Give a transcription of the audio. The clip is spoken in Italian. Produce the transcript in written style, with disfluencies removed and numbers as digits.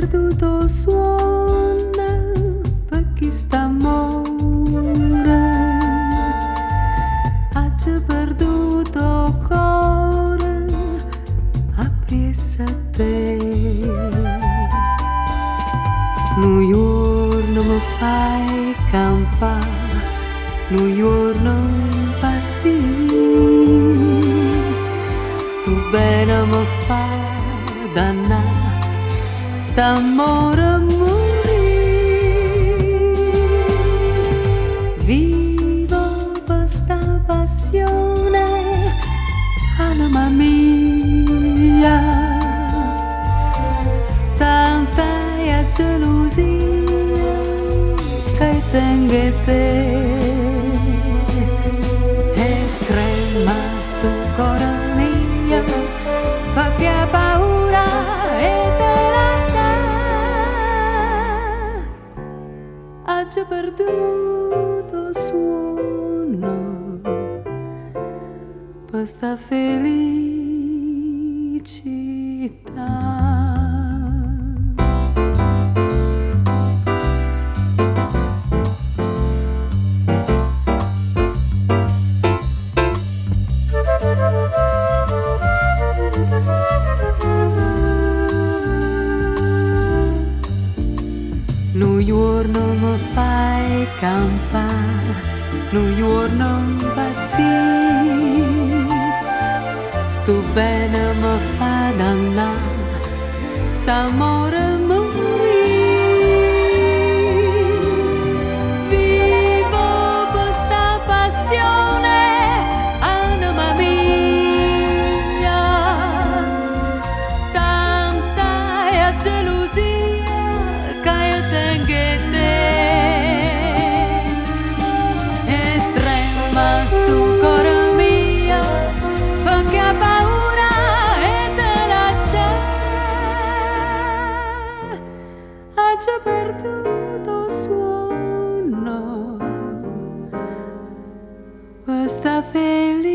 perduto suona per chi sta amore, ha già perduto cuore, apri a te. Un giorno mi fai campare, un giorno impazzire, sto bene mi fa dannare, st'amore morire. Vivo questa passione, anima mia, tanta è gelosia che tengo te. E trema sto cuore mio, perché ha paura e te la sa, ha già perduto suono per sta felicità. Un giorno mi fai campare, un giorno impazzire, sto bene mi fa dannare, st'amore morire. Vivo questa passione, anima mia, tanta è gelosia che io tengo te. E trema sto cuore mio, perché ha paura e te la sa, ha già perduto suono questa felicità.